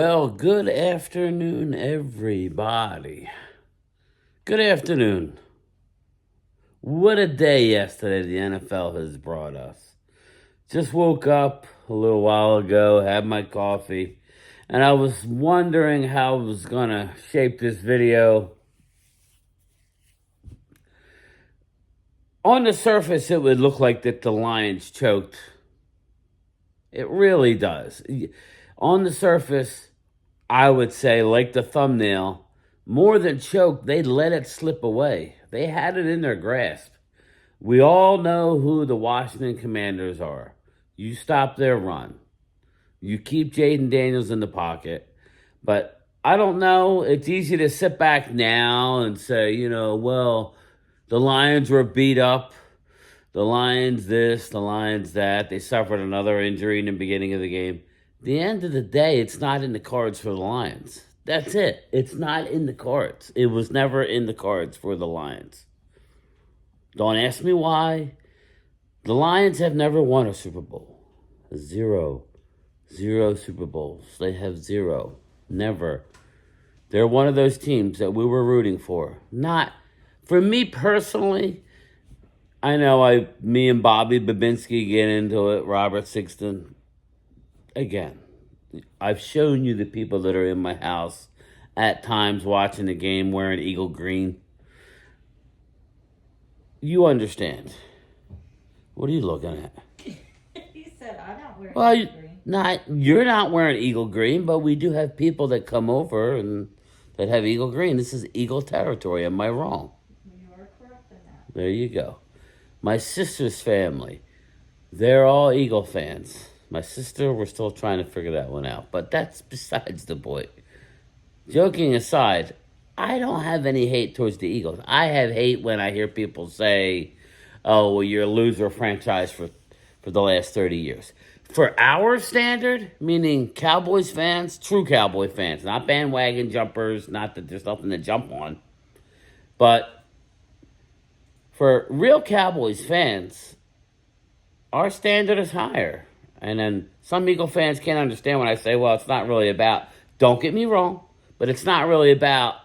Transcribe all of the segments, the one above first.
Well, good afternoon, everybody. Good afternoon. What a day yesterday the NFL has brought us. Just woke up a little while ago, had my coffee, and I was wondering how I was going to shape this video. On the surface, it would look like that the Lions choked. It really does. On the surface, I would say, like the thumbnail, more than choke, they let it slip away. They had it in their grasp. We all know who the Washington Commanders are. You stop their run. You keep Jaden Daniels in the pocket. But I don't know. It's easy to sit back now and say, well, the Lions were beat up. The Lions this, the Lions that. They suffered another injury in the beginning of the game. At the end of the day, it's not in the cards for the Lions. That's it. It's not in the cards. It was never in the cards for the Lions. Don't ask me why. The Lions have never won a Super Bowl. Zero Super Bowls. They have zero. Never. They're one of those teams that we were rooting for. Not, for me personally, I know me and Bobby Babinski get into it, Robert Sixton. Again, I've shown you the people that are in my house at times watching the game wearing Eagle green. You understand. What are you looking at? He said, I'm not wearing Eagle green. You're not wearing Eagle green, but we do have people that come over and that have Eagle green. This is Eagle territory. Am I wrong? You are correct in that. There you go. My sister's family, they're all Eagle fans. My sister, we're still trying to figure that one out, but that's besides the point. Joking aside, I don't have any hate towards the Eagles. I have hate when I hear people say, oh, well, you're a loser franchise for the last 30 years. For our standard, meaning Cowboys fans, true Cowboy fans, not bandwagon jumpers, not that there's nothing to jump on, but for real Cowboys fans, our standard is higher. And then some Eagle fans can't understand when I say, well, it's not really about, don't get me wrong, but it's not really about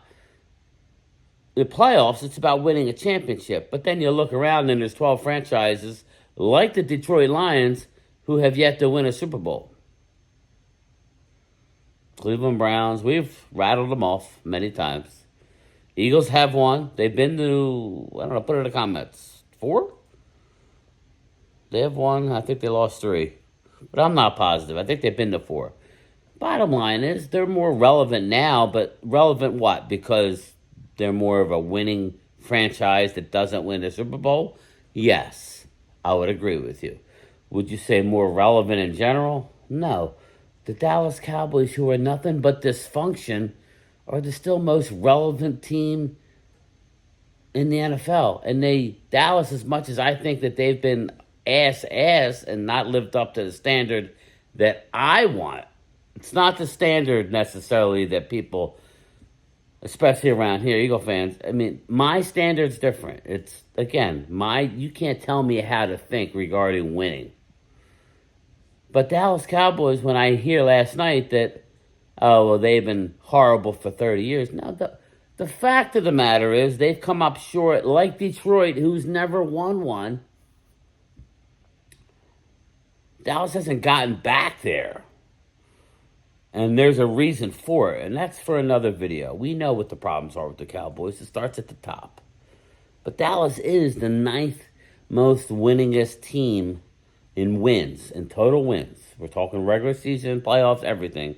the playoffs. It's about winning a championship. But then you look around and there's 12 franchises like the Detroit Lions who have yet to win a Super Bowl. Cleveland Browns, we've rattled them off many times. Eagles have won. They've been to, I don't know, put it in the comments, 4? They have won. I think they lost 3. But I'm not positive. I think they've been to 4. Bottom line is, they're more relevant now, but relevant what? Because they're more of a winning franchise that doesn't win a Super Bowl? Yes, I would agree with you. Would you say more relevant in general? No. The Dallas Cowboys, who are nothing but dysfunction, are the still most relevant team in the NFL. And Dallas, as much as I think that they've been ass and not lived up to the standard that I want, it's not the standard necessarily that people, especially around here, Eagle fans, I mean, my standard's different. It's, again, you can't tell me how to think regarding winning. But Dallas Cowboys, when I hear last night that, oh, well, they've been horrible for 30 years. No, the fact of the matter is they've come up short, like Detroit, who's never won one. Dallas hasn't gotten back there. And there's a reason for it, and that's for another video. We know what the problems are with the Cowboys. It starts at the top. But Dallas is the 9th most winningest team in wins, in total wins. We're talking regular season, playoffs, everything,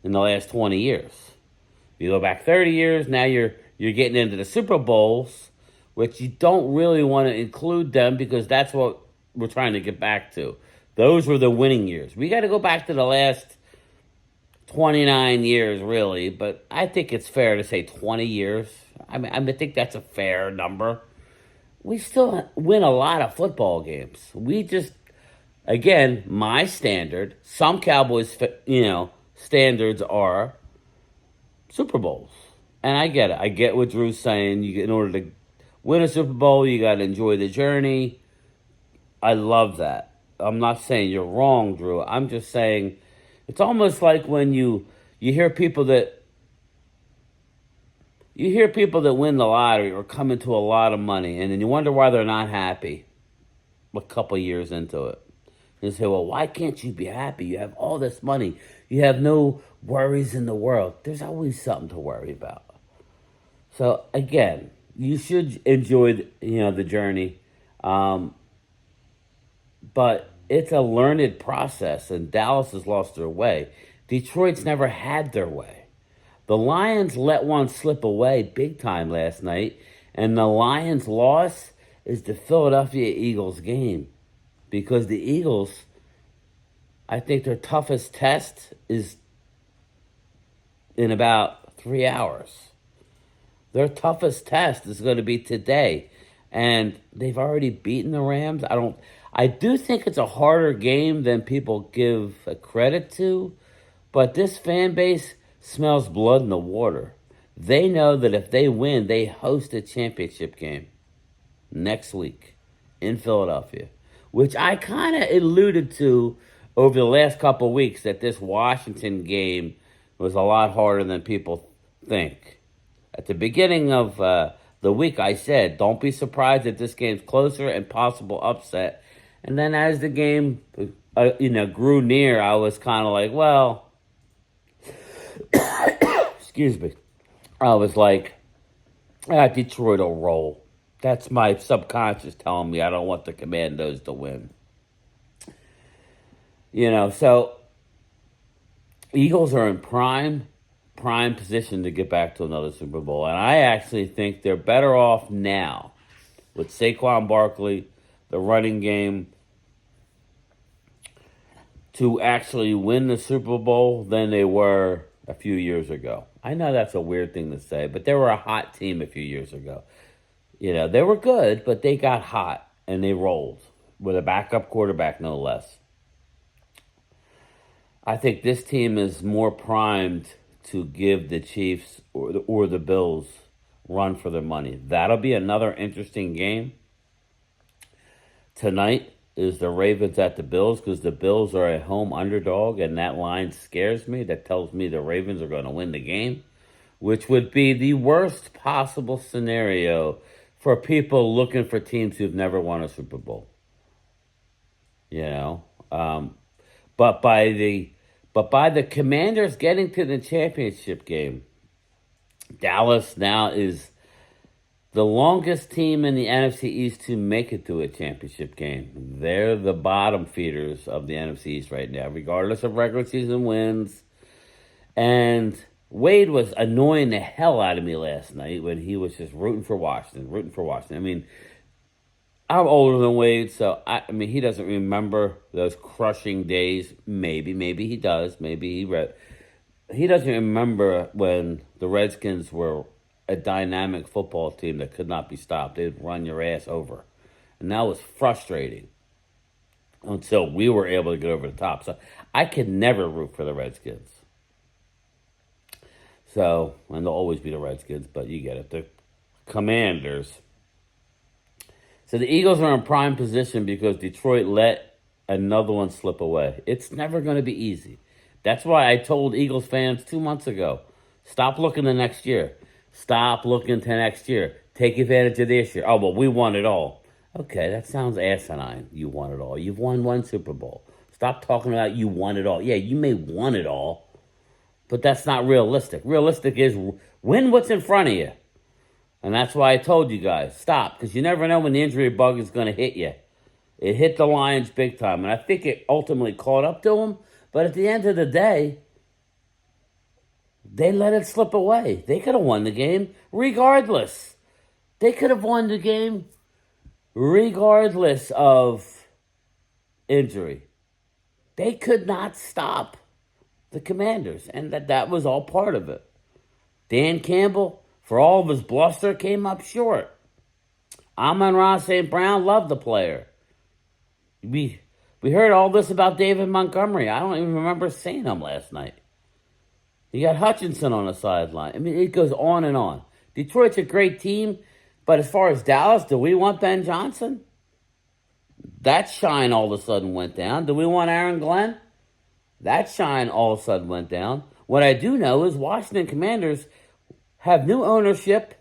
in the last 20 years. You go back 30 years, now you're getting into the Super Bowls, which you don't really want to include them because that's what we're trying to get back to. Those were the winning years. We got to go back to the last 29 years, really, but I think it's fair to say 20 years. I think that's a fair number. We still win a lot of football games. We just, again, my standard, some Cowboys, standards are Super Bowls. And I get it. I get what Drew's saying. In order to win a Super Bowl, you got to enjoy the journey. I love that. I'm not saying you're wrong, Drew. I'm just saying It's almost like when you hear people that win the lottery or come into a lot of money, and then you wonder why they're not happy a couple years into it. You say, well, why can't you be happy? You have all this money. You have no worries in the world. There's always something to worry about. So again, you should enjoy the journey, but it's a learned process. And Dallas has lost their way. Detroit's never had their way. The Lions let one slip away big time last night, and the Lions' loss is the Philadelphia Eagles game, because the Eagles, I think their toughest test is in about 3 hours. Their toughest test is going to be today, and they've already beaten the Rams. I do think it's a harder game than people give credit to, but this fan base smells blood in the water. They know that if they win, they host a championship game next week in Philadelphia, which I kind of alluded to over the last couple of weeks, that this Washington game was a lot harder than people think. At the beginning of the week, I said, don't be surprised if this game's closer and possible upset. And then as the game grew near, I was kind of like, well, excuse me. I was like, Detroit will roll. That's my subconscious telling me I don't want the Commandos to win. So Eagles are in prime position to get back to another Super Bowl. And I actually think they're better off now with Saquon Barkley, the running game, to actually win the Super Bowl than they were a few years ago. I know that's a weird thing to say, but they were a hot team a few years ago. They were good, but they got hot and they rolled with a backup quarterback, no less. I think this team is more primed to give the Chiefs or the Bills run for their money. That'll be another interesting game. Tonight is the Ravens at the Bills, because the Bills are a home underdog, and that line scares me. That tells me the Ravens are going to win the game, which would be the worst possible scenario for people looking for teams who've never won a Super Bowl. But by the Commanders getting to the championship game, Dallas now is the longest team in the NFC East to make it to a championship game. They're the bottom feeders of the NFC East right now, regardless of regular season wins. And Wade was annoying the hell out of me last night when he was just rooting for Washington. I mean, I'm older than Wade, so I mean, he doesn't remember those crushing days. Maybe he does. He doesn't remember when the Redskins were a dynamic football team that could not be stopped. They'd run your ass over. And that was frustrating until we were able to get over the top. So I could never root for the Redskins. So, and they'll always be the Redskins, but you get it. The Commanders. So the Eagles are in prime position because Detroit let another one slip away. It's never going to be easy. That's why I told Eagles fans 2 months ago, stop looking to next year. Stop looking to next year. Take advantage of this year. Oh, well, we won it all. Okay, that sounds asinine. You won it all. You've won one Super Bowl. Stop talking about you won it all. Yeah, you may won it all, but that's not realistic. Realistic is win what's in front of you. And that's why I told you guys, stop, because you never know when the injury bug is going to hit you. It hit the Lions big time, and I think it ultimately caught up to them. But at the end of the day, they let it slip away. They could have won the game regardless. They could have won the game regardless of injury. They could not stop the Commanders, and that was all part of it. Dan Campbell, for all of his bluster, came up short. Amon-Ra St. Brown loved the player. We heard all this about David Montgomery. I don't even remember seeing him last night. You got Hutchinson on the sideline. I mean, it goes on and on. Detroit's a great team, but as far as Dallas, do we want Ben Johnson? That shine all of a sudden went down. Do we want Aaron Glenn? That shine all of a sudden went down. What I do know is Washington Commanders have new ownership,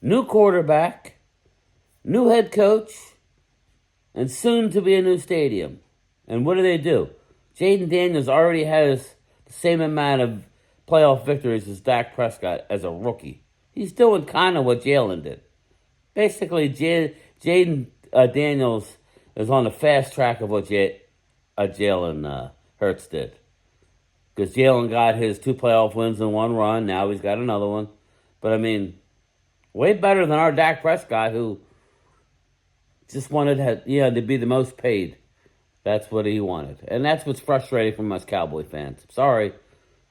new quarterback, new head coach, and soon to be a new stadium. And what do? Jaden Daniels already has the same amount of playoff victories as Dak Prescott as a rookie. He's doing kind of what Jalen did. Basically, Jaden Daniels is on the fast track of what Jalen Hurts did. Because Jalen got his 2 playoff wins in 1 run. Now he's got another one. But, I mean, way better than our Dak Prescott, who just wanted to be the most paid. That's what he wanted. And that's what's frustrating from us Cowboy fans. Sorry.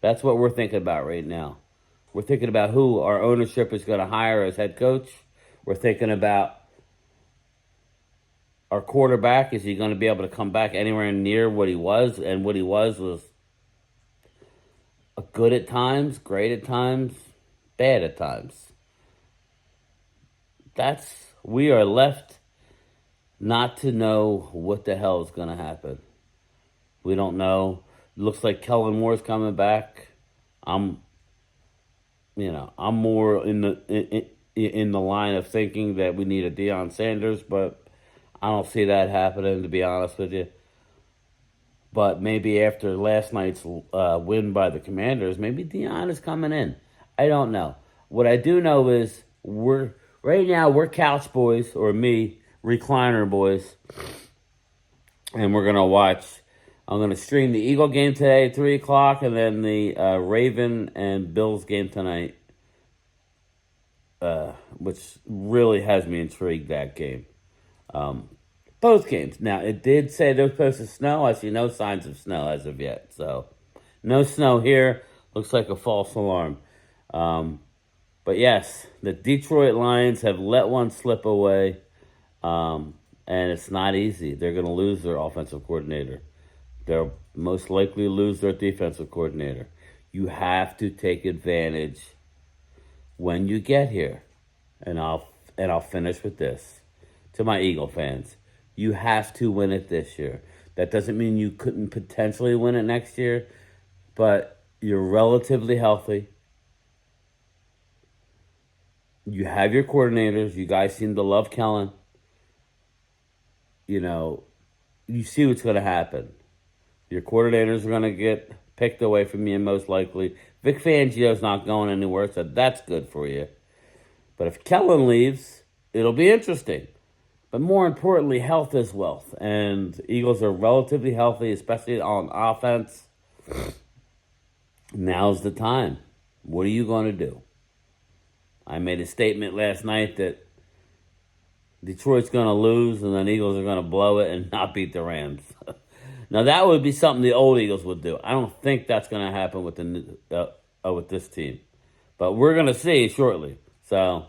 That's what we're thinking about right now. We're thinking about who our ownership is going to hire as head coach. We're thinking about our quarterback. Is he going to be able to come back anywhere near what he was? And what he was good at times, great at times, bad at times. We are left not to know what the hell is going to happen. We don't know. Looks like Kellen Moore's coming back. I'm more in the line of thinking that we need a Deion Sanders, but I don't see that happening, to be honest with you. But maybe after last night's win by the Commanders, maybe Deion is coming in. I don't know. What I do know is we're couch boys, or me, recliner boys, and we're gonna watch. I'm gonna stream the Eagle game today at 3 o'clock, and then the Raven and Bills game tonight, which really has me intrigued. That game, both games. Now it did say there was supposed to snow. I see no signs of snow as of yet, so no snow here. Looks like a false alarm. But yes, the Detroit Lions have let one slip away. And it's not easy. They're going to lose their offensive coordinator. They'll most likely lose their defensive coordinator. You have to take advantage when you get here. And I'll finish with this. To my Eagle fans, you have to win it this year. That doesn't mean you couldn't potentially win it next year, but you're relatively healthy. You have your coordinators. You guys seem to love Kellen. You see what's going to happen. Your coordinators are going to get picked away from you, most likely. Vic Fangio's not going anywhere, so that's good for you. But if Kellen leaves, it'll be interesting. But more importantly, health is wealth. And Eagles are relatively healthy, especially on offense. Now's the time. What are you going to do? I made a statement last night that Detroit's going to lose, and then Eagles are going to blow it and not beat the Rams. Now, that would be something the old Eagles would do. I don't think that's going to happen with this team. But we're going to see shortly. So,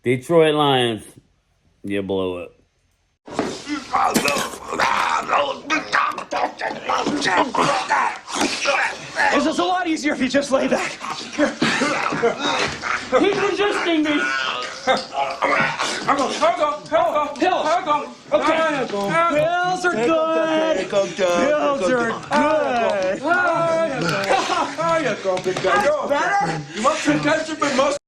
Detroit Lions, you blew it. This is a lot easier if you just lay back. He's resisting me. Pills. Okay. Pills are good. Pills are good. There you go, big guy. Better? You want some ketchup and mustard?